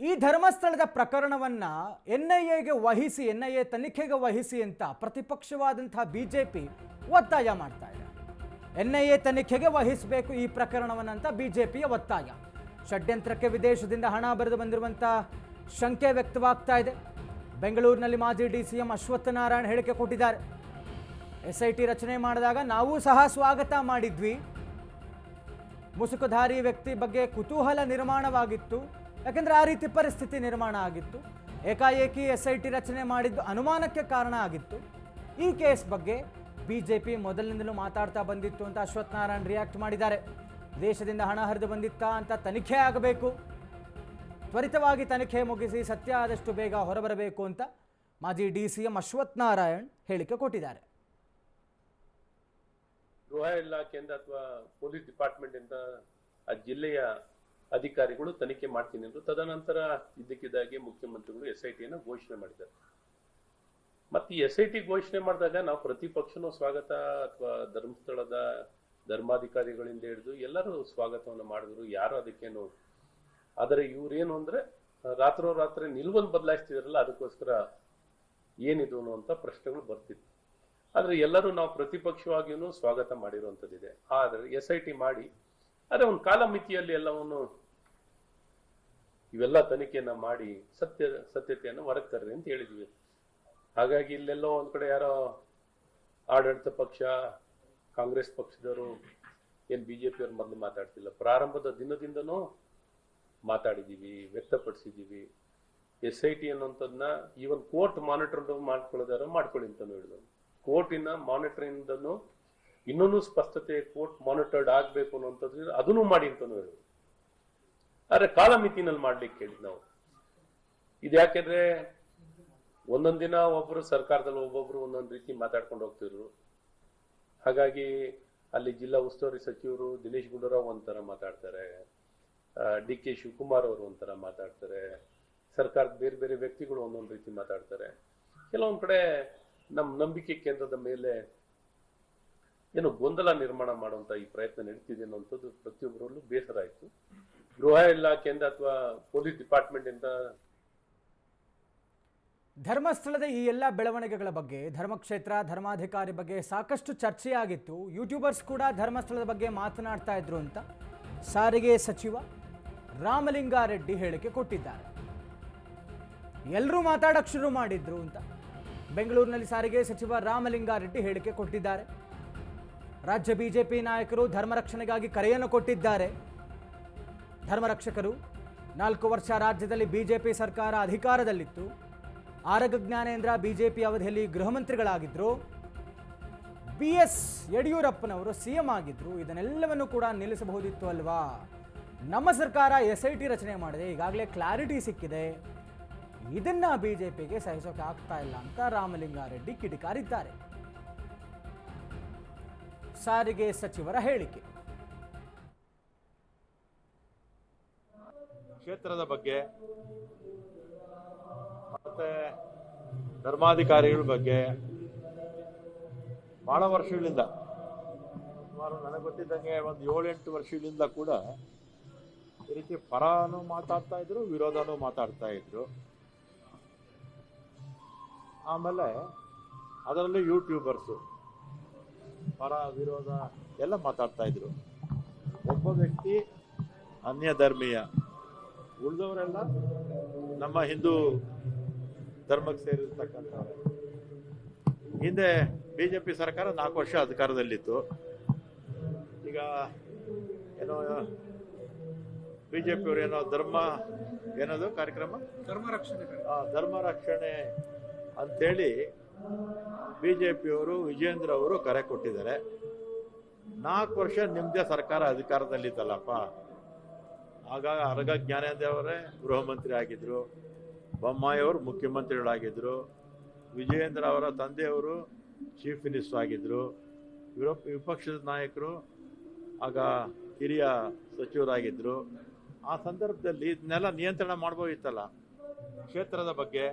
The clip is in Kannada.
ಈ ಧರ್ಮಸ್ಥಳದ ಪ್ರಕರಣವನ್ನ ಎನ್ಐಎಗೆ ವಹಿಸಿ ಎನ್ಐಎ ತನಿಖೆಗೆ ವಹಿಸಿ ಅಂತ ಪ್ರತಿಪಕ್ಷವಾದಂತಹ ಬಿಜೆಪಿ ಒತ್ತಾಯ ಮಾಡ್ತಾ ಇದೆ. ಎನ್ಐಎ ತನಿಖೆಗೆ ವಹಿಸಬೇಕು ಈ ಪ್ರಕರಣವನ್ನಂತ ಬಿಜೆಪಿಯ ಒತ್ತಾಯ. ಷಡ್ಯಂತ್ರಕ್ಕೆ ವಿದೇಶದಿಂದ ಹಣ ಬರೆದು ಬಂದಿರುವಂಥ ಶಂಕೆ ವ್ಯಕ್ತವಾಗ್ತಾ ಇದೆ. ಬೆಂಗಳೂರಿನಲ್ಲಿ ಮಾಜಿ ಡಿಸಿಎಂ ಅಶ್ವತ್ಥನಾರಾಯಣ ಹೇಳಿಕೆ ಕೊಟ್ಟಿದ್ದಾರೆ. ಎಸ್ಐಟಿ ರಚನೆ ಮಾಡಿದಾಗ ನಾವು ಸಹ ಸ್ವಾಗತ ಮಾಡಿದ್ವಿ. ಮುಸುಕುಧಾರಿ ವ್ಯಕ್ತಿ ಬಗ್ಗೆ ಕುತೂಹಲ ನಿರ್ಮಾಣವಾಗಿತ್ತು, ಯಾಕೆಂದರೆ ಆ ರೀತಿ ಪರಿಸ್ಥಿತಿ ನಿರ್ಮಾಣ ಆಗಿತ್ತು. ಏಕಾಏಕಿ ಎಸ್ಐಟಿ ರಚನೆ ಮಾಡಿದ್ದು ಅನುಮಾನಕ್ಕೆ ಕಾರಣ ಆಗಿತ್ತು. ಈ ಕೇಸ್ ಬಗ್ಗೆ ಬಿಜೆಪಿ ಮೊದಲಿನಿಂದಲೂ ಮಾತಾಡ್ತಾ ಬಂದಿತ್ತು ಅಂತ ಅಶ್ವತ್ಥನಾರಾಯಣ ರಿಯಾಕ್ಟ್ ಮಾಡಿದ್ದಾರೆ. ದೇಶದಿಂದ ಹಣ ಹರಿದು ಬಂದಿತ್ತಾ ಅಂತ ತನಿಖೆ ಆಗಬೇಕು, ತ್ವರಿತವಾಗಿ ತನಿಖೆ ಮುಗಿಸಿ ಸತ್ಯ ಆದಷ್ಟು ಬೇಗ ಹೊರಬರಬೇಕು ಅಂತ ಮಾಜಿ ಡಿಸಿಎಂ ಅಶ್ವತ್ಥನಾರಾಯಣ್ ಹೇಳಿಕೆ ಕೊಟ್ಟಿದ್ದಾರೆ. ಗೃಹ ಇಲಾಖೆಯಿಂದ ಅಥವಾ ಪೊಲೀಸ್ ಡಿಪಾರ್ಟ್ಮೆಂಟ್ ಇಂದ ಆ ಜಿಲ್ಲೆಯ ಅಧಿಕಾರಿಗಳು ತನಿಖೆ ಮಾಡ್ತೀನಿ ಅಂದ್ರು. ತದನಂತರ ಇದ್ದಕ್ಕಿದ್ದಾಗೆ ಮುಖ್ಯಮಂತ್ರಿಗಳು ಎಸ್ಐಟಿಯನ್ನು ಘೋಷಣೆ ಮಾಡಿದ್ದಾರೆ. ಮತ್ತೆ ಈ ಎಸ್ಐಟಿ ಘೋಷಣೆ ಮಾಡಿದಾಗ ನಾವು ಪ್ರತಿಪಕ್ಷನೂ ಸ್ವಾಗತ ಅಥವಾ ಧರ್ಮಸ್ಥಳದ ಧರ್ಮಾಧಿಕಾರಿಗಳಿಂದ ಹಿಡಿದು ಎಲ್ಲರೂ ಸ್ವಾಗತವನ್ನು ಮಾಡಿದ್ರು. ಯಾರು ಅದಕ್ಕೇನು, ಆದರೆ ಇವ್ರೇನು ಅಂದ್ರೆ ರಾತ್ರೋರಾತ್ರಿ ನಿಲುವನ್ನು ಬದಲಾಯಿಸ್ತಿದಾರಲ್ಲ, ಅದಕ್ಕೋಸ್ಕರ ಏನಿದು ಅನ್ನುವಂಥ ಪ್ರಶ್ನೆಗಳು ಬರ್ತಿತ್ತು. ಆದ್ರೆ ಎಲ್ಲರೂ ನಾವು ಪ್ರತಿಪಕ್ಷವಾಗಿಯೂ ಸ್ವಾಗತ ಮಾಡಿರುವಂಥದ್ದಿದೆ. ಆದ್ರೆ ಎಸ್ಐಟಿ ಮಾಡಿ ಅದೇ ಒಂದು ಕಾಲಮಿತಿಯಲ್ಲಿ ಎಲ್ಲವನ್ನು ಇವೆಲ್ಲ ತನಿಖೆಯನ್ನ ಮಾಡಿ ಸತ್ಯತೆಯನ್ನು ಹೊರಗೆ ತರ್ರಿ ಅಂತ ಹೇಳಿದ್ವಿ. ಹಾಗಾಗಿ ಇಲ್ಲೆಲ್ಲೋ ಒಂದ್ ಕಡೆ ಯಾರೋ ಆಡಳಿತ ಪಕ್ಷ ಕಾಂಗ್ರೆಸ್ ಪಕ್ಷದವರು ಏನ್ ಬಿಜೆಪಿಯವ್ರು ಮೊದಲು ಮಾತಾಡ್ತಿಲ್ಲ, ಪ್ರಾರಂಭದ ದಿನದಿಂದನೂ ಮಾತಾಡಿದೀವಿ, ವ್ಯಕ್ತಪಡಿಸಿದೀವಿ. ಎಸ್ಐಟಿ ಅನ್ನುವಂಥದ್ದನ್ನ ಈವನ್ ಕೋರ್ಟ್ ಮಾನಿಟರ್ ಮಾಡ್ಕೊಳ್ಳೋದಾರ ಮಾಡ್ಕೊಳ್ಳಿ ಅಂತಾನು ಹೇಳಿದ್ರು. ಕೋರ್ಟಿನ ಮಾನಿಟರಿಂಗ್ ಇನ್ನೂ ಸ್ಪಷ್ಟತೆ, ಕೋರ್ಟ್ ಮಾನಿಟರ್ಡ್ ಆಗ್ಬೇಕು ಅನ್ನುವಂಥದ್ದು ಅದನ್ನು ಮಾಡಿ ಅಂತಾನು ಹೇಳಿದ್ರು. ಆದ್ರೆ ಕಾಲಮಿತಿನಲ್ಲಿ ಮಾಡ್ಲಿಕ್ಕೆ ಹೇಳಿದ್ ನಾವು. ಇದ್ಯಾಕೆಂದ್ರೆ ಒಂದೊಂದ್ ದಿನ ಒಬ್ರು ಸರ್ಕಾರದಲ್ಲಿ ಒಬ್ಬೊಬ್ರು ಒಂದೊಂದ್ ರೀತಿ ಮಾತಾಡ್ಕೊಂಡು ಹೋಗ್ತಿದ್ರು. ಹಾಗಾಗಿ ಅಲ್ಲಿ ಜಿಲ್ಲಾ ಉಸ್ತುವಾರಿ ಸಚಿವರು ದಿನೇಶ್ ಗುಂಡೂರಾವ್ ಒಂಥರ ಮಾತಾಡ್ತಾರೆ, ಡಿ ಕೆ ಶಿವಕುಮಾರ್ ಅವರು ಒಂಥರ ಮಾತಾಡ್ತಾರೆ, ಸರ್ಕಾರದ ಬೇರೆ ಬೇರೆ ವ್ಯಕ್ತಿಗಳು ಒಂದೊಂದು ರೀತಿ ಮಾತಾಡ್ತಾರೆ. ಕೆಲವೊಂದ್ ಕಡೆ ನಮ್ಮ ನಂಬಿಕೆ ಕೇಂದ್ರದ ಮೇಲೆ ಏನು ಗೊಂದಲ ನಿರ್ಮಾಣ ಮಾಡುವಂತ ಈ ಪ್ರಯತ್ನ ನಡೀತಿದೆ ಅನ್ನುವಂಥದ್ದು ಪ್ರತಿಯೊಬ್ಬರಲ್ಲೂ ಬೇಸರ ಆಯ್ತು. ಗೃಹ ಇಲಾಖೆಯಿಂದ ಅಥವಾ ಪೊಲೀಸ್ ಡಿಪಾರ್ಟ್ಮೆಂಟ್ ಇಂದ ಧರ್ಮಸ್ಥಳದ ಈ ಎಲ್ಲ ಬೆಳವಣಿಗೆಗಳ ಬಗ್ಗೆ, ಧರ್ಮಕ್ಷೇತ್ರ ಧರ್ಮಾಧಿಕಾರಿ ಬಗ್ಗೆ ಸಾಕಷ್ಟು ಚರ್ಚೆಯಾಗಿತ್ತು. ಯೂಟ್ಯೂಬರ್ಸ್ ಕೂಡ ಧರ್ಮಸ್ಥಳದ ಬಗ್ಗೆ ಮಾತನಾಡ್ತಾ ಇದ್ರು ಅಂತ ಸಾರಿಗೆ ಸಚಿವ ರಾಮಲಿಂಗಾರೆಡ್ಡಿ ಹೇಳಿಕೆ ಕೊಟ್ಟಿದ್ದಾರೆ. ಎಲ್ಲರೂ ಮಾತಾಡಕ್ಕೆ ಶುರು ಮಾಡಿದ್ರು ಅಂತ ಬೆಂಗಳೂರಿನಲ್ಲಿ ಸಾರಿಗೆ ಸಚಿವ ರಾಮಲಿಂಗಾರೆಡ್ಡಿ ಹೇಳಿಕೆ ಕೊಟ್ಟಿದ್ದಾರೆ. ರಾಜ್ಯ ಬಿಜೆಪಿ ನಾಯಕರು ಧರ್ಮರಕ್ಷಣೆಗಾಗಿ ಕರೆಯನ್ನು ಕೊಟ್ಟಿದ್ದಾರೆ. ಧರ್ಮರಕ್ಷಕರು 4 ವರ್ಷ ರಾಜ್ಯದಲ್ಲಿ ಬಿಜೆಪಿ ಸರ್ಕಾರ ಅಧಿಕಾರದಲ್ಲಿತ್ತು. ಆರಗ ಜ್ಞಾನೇಂದ್ರ ಬಿಜೆಪಿ ಅವಧಿಯಲ್ಲಿ ಗೃಹ ಮಂತ್ರಿಗಳಾಗಿದ್ದರು. BS ಯಡಿಯೂರಪ್ಪನವರು CM ಆಗಿದ್ರು. ಇದನ್ನೆಲ್ಲವನ್ನು ಕೂಡ ನಿಲ್ಲಿಸಬಹುದಿತ್ತು ಅಲ್ವಾ? ನಮ್ಮ ಸರ್ಕಾರ SIT ರಚನೆ ಮಾಡಿದೆ, ಈಗಾಗಲೇ ಕ್ಲಾರಿಟಿ ಸಿಕ್ಕಿದೆ, ಇದನ್ನ ಬಿಜೆಪಿಗೆ ಸಹಿಸೋಕೆ ಆಗ್ತಾ ಇಲ್ಲ ಅಂತ ರಾಮಲಿಂಗಾರೆಡ್ಡಿ ಕಿಡಿಕಾರಿದ್ದಾರೆ. ಸಾರಿಗೆ ಸಚಿವರ ಹೇಳಿಕೆ. ಕ್ಷೇತ್ರದ ಬಗ್ಗೆ ಮತ್ತೆ ಧರ್ಮಾಧಿಕಾರಿಗಳ ಬಗ್ಗೆ ಬಹಳ ವರ್ಷಗಳಿಂದ, ಸುಮಾರು ನನಗೆ ಗೊತ್ತಿದ್ದಂಗೆ ಒಂದು 7-8 ವರ್ಷಗಳಿಂದ ಕೂಡ ಈ ರೀತಿ ಪರನೂ ಮಾತಾಡ್ತಾ ಇದ್ರು, ವಿರೋಧನೂ ಮಾತಾಡ್ತಾ ಇದ್ರು. ಆಮೇಲೆ ಅದರಲ್ಲಿ ಯೂಟ್ಯೂಬರ್ಸು ಪರ ವಿರೋಧ ಎಲ್ಲ ಮಾತಾಡ್ತಾ ಇದ್ರು. ಒಬ್ಬ ವ್ಯಕ್ತಿ ಅನ್ಯ ಧರ್ಮೀಯ, ಉಳಿದವರೆಲ್ಲ ನಮ್ಮ ಹಿಂದೂ ಧರ್ಮಕ್ಕೆ ಸೇರಿರ್ತಕ್ಕಂಥವ್ರೆ. ಹಿಂದೆ ಬಿಜೆಪಿ ಸರ್ಕಾರ 4 ವರ್ಷ ಅಧಿಕಾರದಲ್ಲಿತ್ತು. ಈಗ ಏನೋ ಬಿಜೆಪಿಯವರು ಏನೋ ಏನದು ಕಾರ್ಯಕ್ರಮ ಧರ್ಮ ರಕ್ಷಣೆ ಅಂತೇಳಿ ಬಿಜೆಪಿಯವರು ವಿಜೇಂದ್ರ ಅವರು ಕರೆ ಕೊಟ್ಟಿದ್ದಾರೆ. 4 ವರ್ಷ ನಿಮ್ಮದೇ ಸರ್ಕಾರ ಅಧಿಕಾರದಲ್ಲಿತ್ತಲ್ಲಪ್ಪ. ಆಗ ಆರಗ ಜ್ಞಾನೇಂದ್ರ ಅವರೇ ಗೃಹ ಮಂತ್ರಿ ಆಗಿದ್ರು, ಬೊಮ್ಮಾಯಿ ಅವರು ಮುಖ್ಯಮಂತ್ರಿಗಳಾಗಿದ್ರು, ವಿಜಯೇಂದ್ರ ಅವರ ತಂದೆಯವರು ಚೀಫ್ ಮಿನಿಸ್ಟರ್ ಆಗಿದ್ರು, ವಿಪಕ್ಷದ ನಾಯಕರು ಆಗ ಹಿರಿಯ ಸಚಿವರಾಗಿದ್ರು. ಆ ಸಂದರ್ಭದಲ್ಲಿ ಇದನ್ನೆಲ್ಲ ನಿಯಂತ್ರಣ ಮಾಡ್ಬೋದಿತ್ತಲ್ಲ. ಕ್ಷೇತ್ರದ ಬಗ್ಗೆ